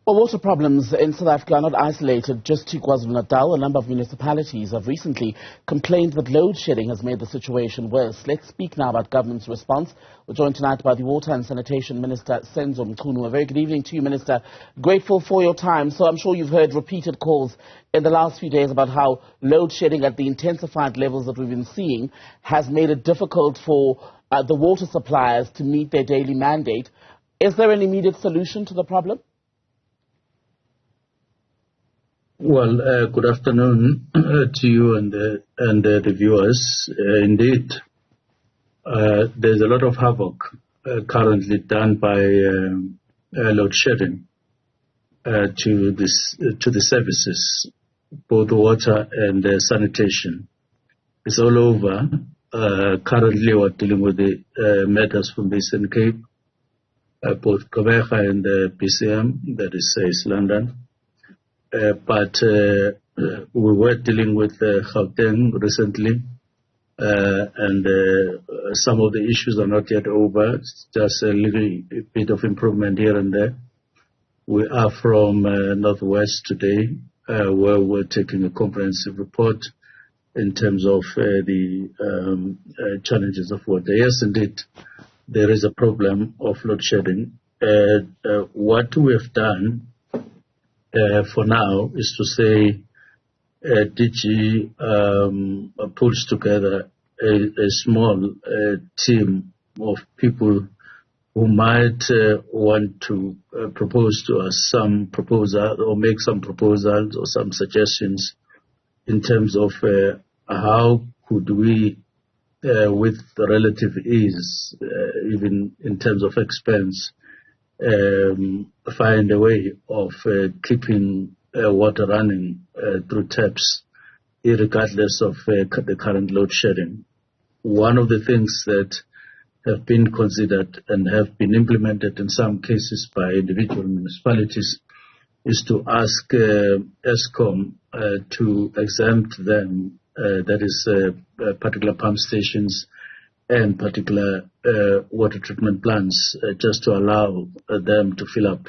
Well, water problems in South Africa are not isolated just to KwaZulu-Natal. A number of municipalities have recently complained that load shedding has made the situation worse. Let's speak now about government's response. We're joined tonight by the Water and Sanitation Minister Senzo Mchunu. A very good evening to you, Minister. Grateful for your time. So I'm sure you've heard repeated calls in the last few days about how load shedding at the intensified levels that we've been seeing has made it difficult for the water suppliers to meet their daily mandate. Is there an immediate solution to the problem? Well, good afternoon to you and the viewers. Indeed, there's a lot of havoc currently done by load shedding to the services, both water and sanitation. It's all over. Currently, we're dealing with the matters from the Eastern Cape, both Gqeberha and the PCM, that is East London. But we were dealing with Gauteng recently, and some of the issues are not yet over. It's just a little bit of improvement here and there. We are from Northwest today, where we're taking a comprehensive report in terms of the challenges of water. Yes, indeed, there is a problem of load shedding. What we have done for now is to say DG pulls together a small team of people who might want to propose to us some proposal or make some proposals or some suggestions in terms of how could we, with relative ease, even in terms of expense, find a way of keeping water running through taps, regardless of the current load shedding. One of the things that have been considered and have been implemented in some cases by individual municipalities is to ask Eskom to exempt them, that is particular pump stations and particular water treatment plants, just to allow them to fill up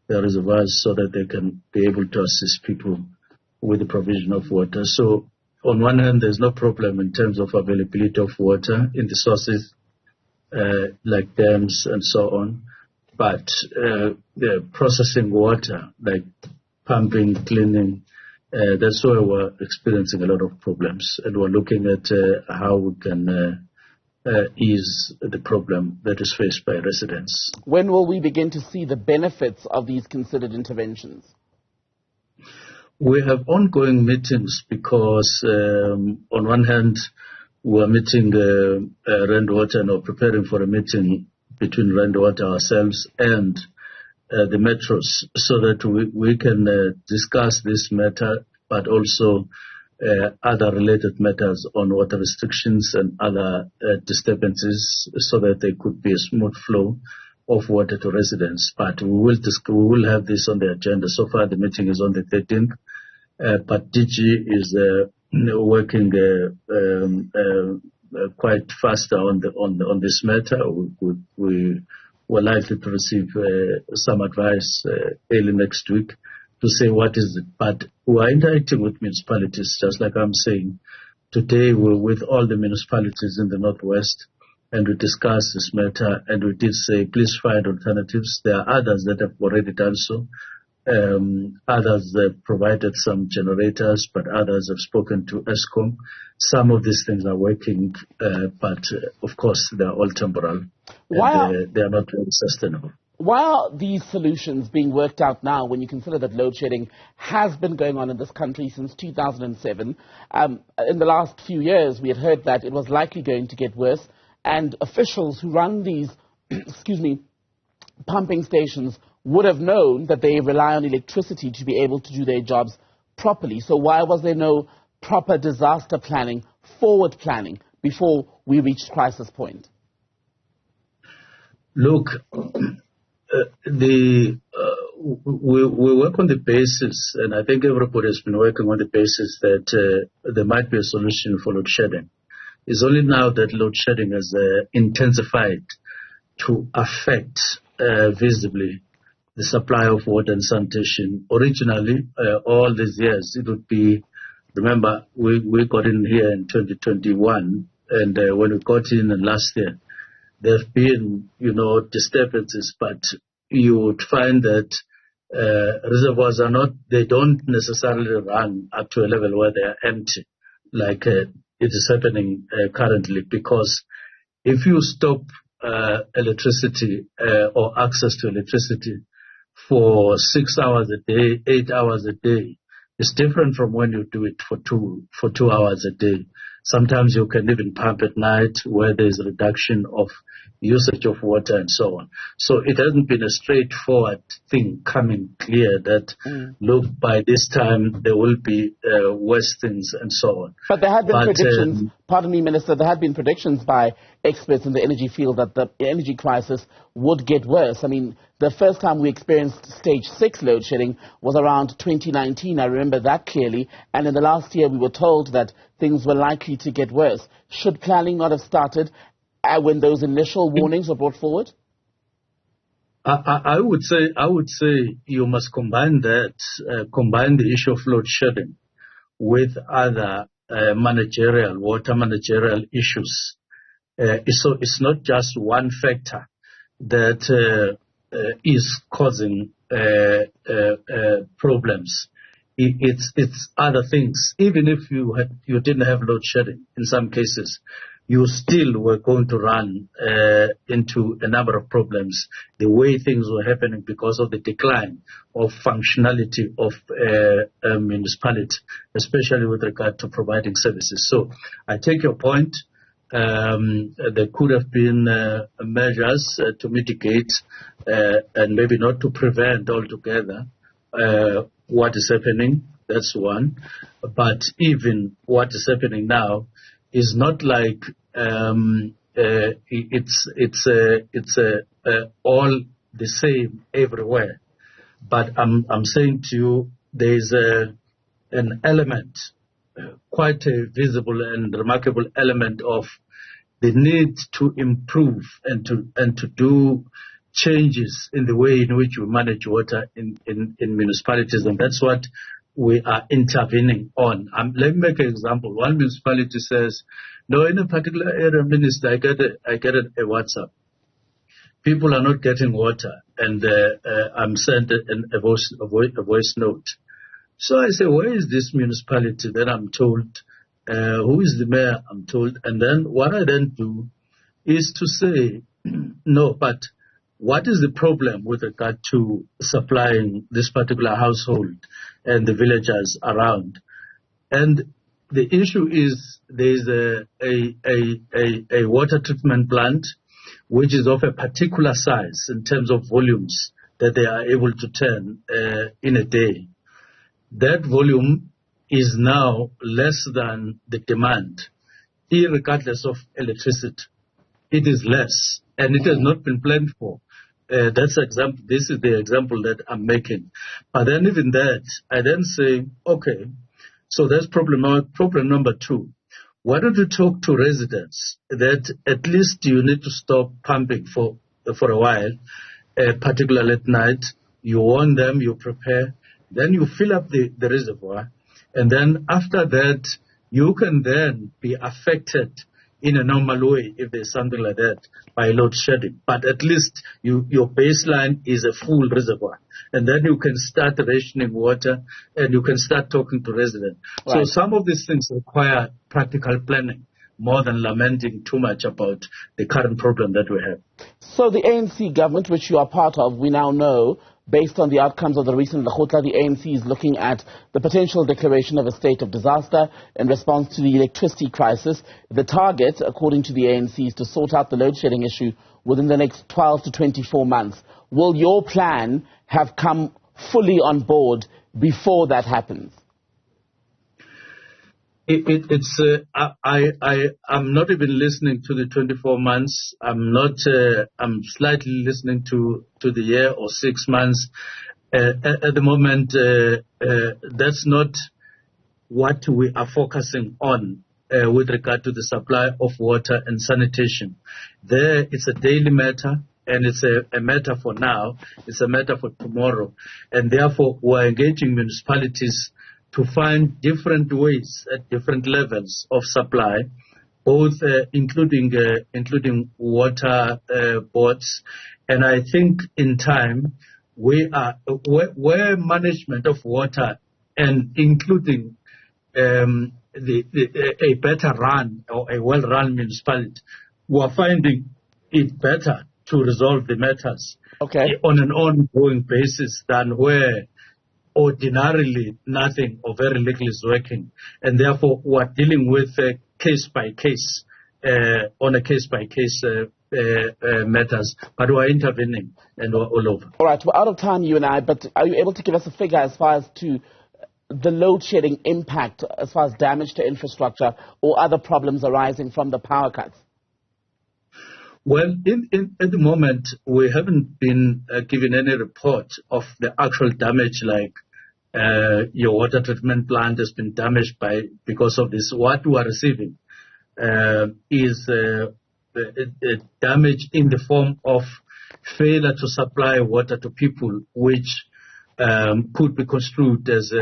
their reservoirs so that they can be able to assist people with the provision of water. So on one hand, there's no problem in terms of availability of water in the sources like dams and so on, but the processing water, like pumping, cleaning, that's where we're experiencing a lot of problems, and we're looking at how we can ease the problem that is faced by residents. When will we begin to see the benefits of these considered interventions? We have ongoing meetings because on one hand, we're meeting Rainwater and we're preparing for a meeting between Rainwater ourselves and the metros so that we can discuss this matter, but also other related matters on water restrictions and other disturbances so that there could be a smooth flow of water to residents. But we will have this on the agenda. So far, the meeting is on the 13th, but DG is working quite faster on this matter. We were likely to receive some advice early next week to say what is it. But we are interacting with municipalities, just like I'm saying. Today we're with all the municipalities in the Northwest and we discussed this matter and we did say, please find alternatives. There are others that have already done so. Others have provided some generators, but others have spoken to Eskom. Some of these things are working, but of course they are all temporal. They are not very sustainable. Why are these solutions being worked out now when you consider that load shedding has been going on in this country since 2007? In the last few years, we had heard that it was likely going to get worse, and officials who run these pumping stations would have known that they rely on electricity to be able to do their jobs properly. So why was there no proper disaster planning, forward planning, before we reached crisis point? Look, we work on the basis, and I think everybody has been working on the basis that there might be a solution for load shedding. It's only now that load shedding has intensified to affect visibly the supply of water and sanitation. Originally, all these years, it would be, remember, we got in here in 2021, and when we got in last year, there have been, disturbances, but you would find that reservoirs they don't necessarily run up to a level where they are empty, like it is happening currently, because if you stop electricity or access to electricity for 6 hours a day, 8 hours a day, it's different from when you do it for 2 hours a day. Sometimes you can even pump at night where there's a reduction of usage of water and so on. So it hasn't been a straightforward thing coming clear that, look, by this time there will be worse things and so on. But there had been predictions, pardon me, Minister, there had been predictions by experts in the energy field that the energy crisis would get worse. I mean, the first time we experienced stage 6 load shedding was around 2019. I remember that clearly. And in the last year, we were told that things were likely to get worse. Should planning not have started when those initial warnings were brought forward? I would say you must combine the issue of load shedding with other water managerial issues. So it's not just one factor that is causing problems. It's other things. Even if you didn't have load shedding, in some cases, you still were going to run into a number of problems, the way things were happening because of the decline of functionality of a municipality, especially with regard to providing services. So I take your point. There could have been measures to mitigate and maybe not to prevent altogether what is happening. That's one. But even what is happening now is not like it's all the same everywhere. But I'm saying to you, there is an element, quite a visible and remarkable element of the need to improve and to do changes in the way in which we manage water in municipalities, and that's what we are intervening on. Let me make an example. One municipality says, no, in a particular area, Minister, I get a WhatsApp. People are not getting water, and I'm sent a voice note. So I say, where is this municipality? Then I'm told, who is the mayor? I'm told. And then what I then do is to say, no, but what is the problem with regard to supplying this particular household and the villagers around? And the issue is there is a water treatment plant which is of a particular size in terms of volumes that they are able to turn in a day. That volume is now less than the demand, irregardless of electricity. It is less, and it has not been planned for. This is the example that I'm making. But then even that, I then say, okay, so that's problem number 2. Why don't you talk to residents that at least you need to stop pumping for a while, particularly at night. You warn them, you prepare, then you fill up the reservoir, and then after that, you can then be affected in a normal way if there's something like that by load shedding. But at least your baseline is a full reservoir. And then you can start rationing water and you can start talking to residents. Right. So some of these things require practical planning more than lamenting too much about the current problem that we have. So the ANC government, which you are part of, we now know, based on the outcomes of the recent Lekgotla, the ANC is looking at the potential declaration of a state of disaster in response to the electricity crisis. The target, according to the ANC, is to sort out the load shedding issue within the next 12 to 24 months. Will your plan have come fully on board before that happens? I'm not even listening to the 24 months. I'm slightly listening to the year or 6 months. At the moment, that's not what we are focusing on with regard to the supply of water and sanitation. There, it's a daily matter, and it's a matter for now, it's a matter for tomorrow. And therefore, we're engaging municipalities to find different ways at different levels of supply, both including water boards. And I think in time, where management of water and including a better run or a well-run municipality, we're finding it better to resolve the matters on an ongoing basis than where ordinarily nothing or very little is working. And therefore, we're dealing with case by case, on a case by case matters, but we're intervening and we're all over. All right, we're out of time, you and I, but are you able to give us a figure as far as to the load shedding impact, as far as damage to infrastructure or other problems arising from the power cuts? Well, at the moment, we haven't been given any report of the actual damage, like your water treatment plant has been damaged because of this. What we are receiving is damage in the form of failure to supply water to people, which could be construed as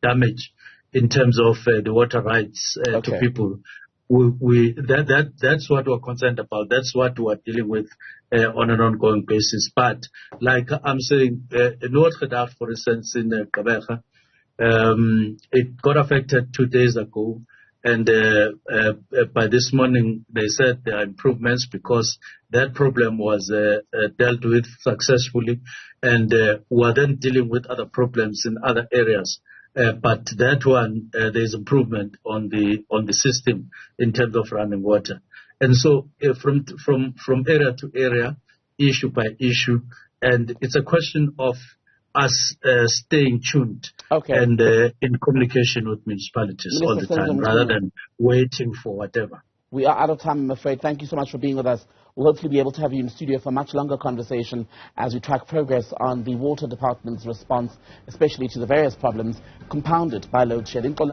damage in terms of the water rights to people. That's what we're concerned about. That's what we're dealing with on an ongoing basis. But like I'm saying, Noordgedacht, for instance, in Gqeberha, it got affected 2 days ago. And by this morning, they said there are improvements because that problem was dealt with successfully. And we're then dealing with other problems in other areas. But that one, there's improvement on the system in terms of running water. And so from area to area, issue by issue, and it's a question of us staying tuned and in communication with municipalities all the time, rather than waiting for whatever. We are out of time, I'm afraid. Thank you so much for being with us. We'll hopefully be able to have you in studio for a much longer conversation as we track progress on the Water Department's response, especially to the various problems compounded by load shedding.